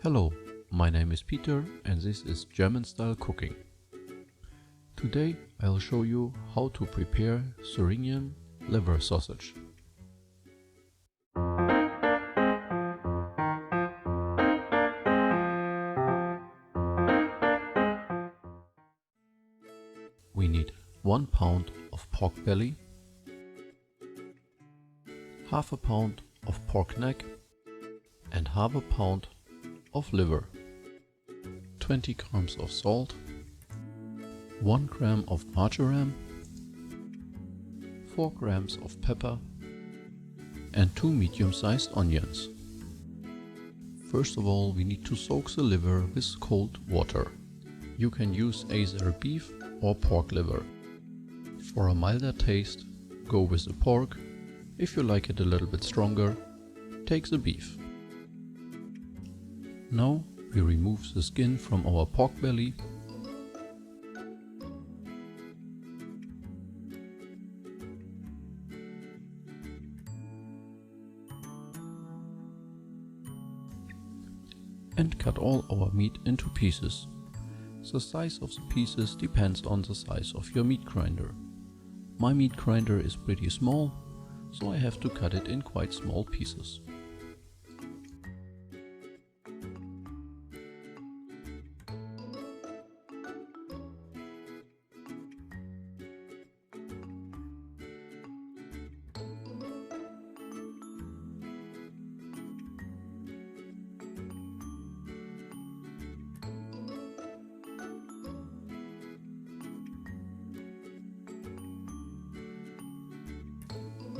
Hello, my name is Peter and this is German style cooking. Today I'll show you how to prepare Thuringian liver sausage. We need 1 pound of pork belly, half a pound of pork neck and half a pound of liver, 20 grams of salt, 1 gram of margarine, 4 grams of pepper and 2 medium-sized onions. First of all, we need to soak the liver with cold water. You can use asera beef or pork liver. For a milder taste, go with the pork. If you like it a little bit stronger, take the beef. Now we remove the skin from our pork belly and cut all our meat into pieces. The size of the pieces depends on the size of your meat grinder. My meat grinder is pretty small, so I have to cut it in quite small pieces.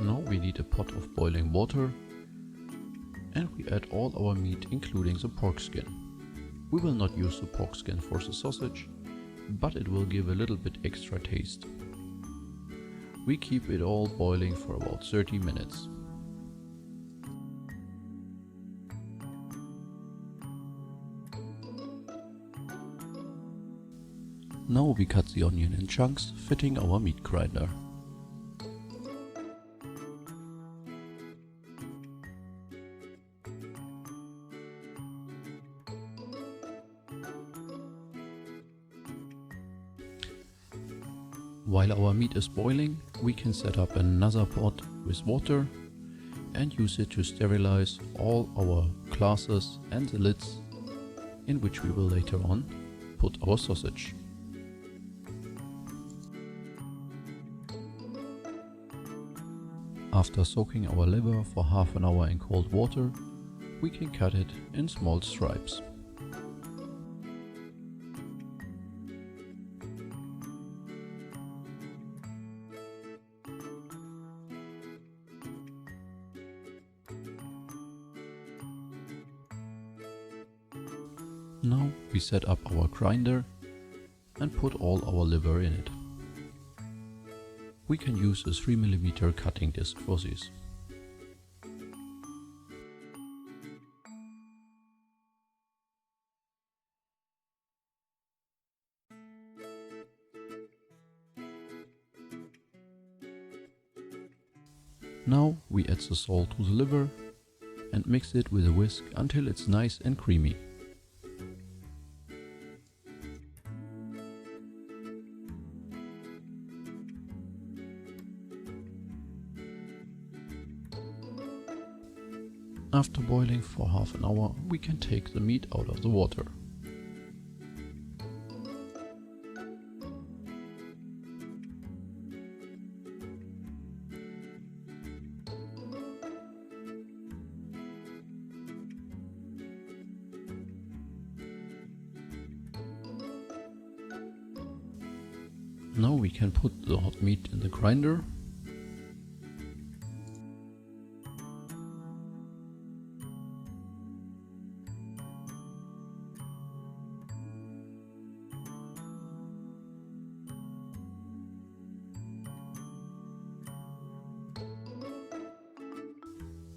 Now we need a pot of boiling water and we add all our meat including the pork skin. We will not use the pork skin for the sausage, but it will give a little bit extra taste. We keep it all boiling for about 30 minutes. Now we cut the onion in chunks fitting our meat grinder. While our meat is boiling, we can set up another pot with water and use it to sterilize all our glasses and the lids in which we will later on put our sausage. After soaking our liver for half an hour in cold water, we can cut it in small stripes. Now we set up our grinder and put all our liver in it. We can use a 3mm cutting disc for this. Now we add the salt to the liver and mix it with a whisk until it's nice and creamy. After boiling for half an hour, we can take the meat out of the water. Now we can put the hot meat in the grinder.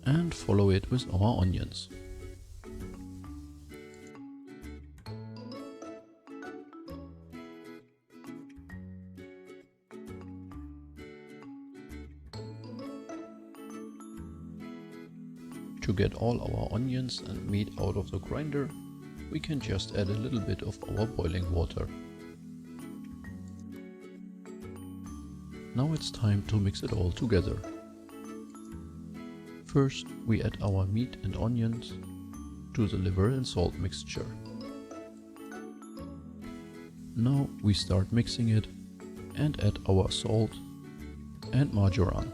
And follow it with our onions. To get all our onions and meat out of the grinder, we can just add a little bit of our boiling water. Now it's time to mix it all together. First, we add our meat and onions to the liver and salt mixture. Now we start mixing it and add our salt and margarine.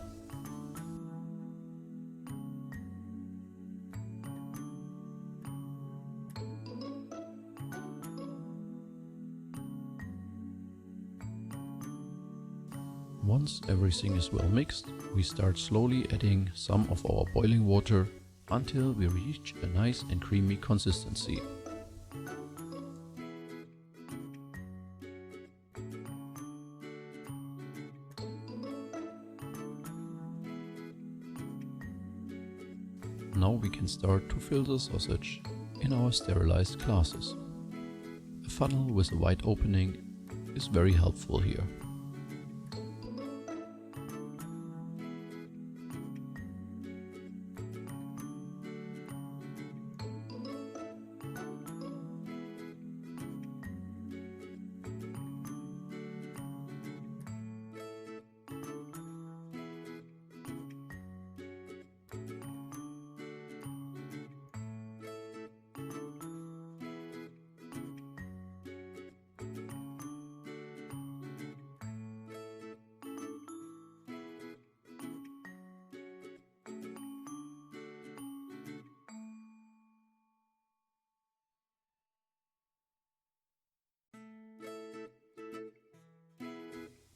Once everything is well mixed, we start slowly adding some of our boiling water until we reach a nice and creamy consistency. Now we can start to fill the sausage in our sterilized glasses. A funnel with a wide opening is very helpful here.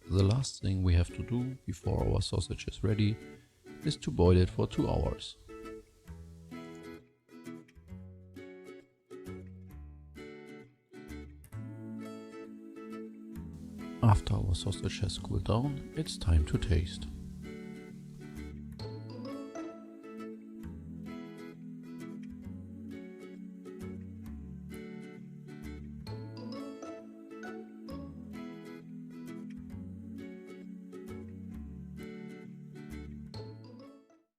The last thing we have to do before our sausage is ready is to boil it for 2 hours. After our sausage has cooled down, it's time to taste.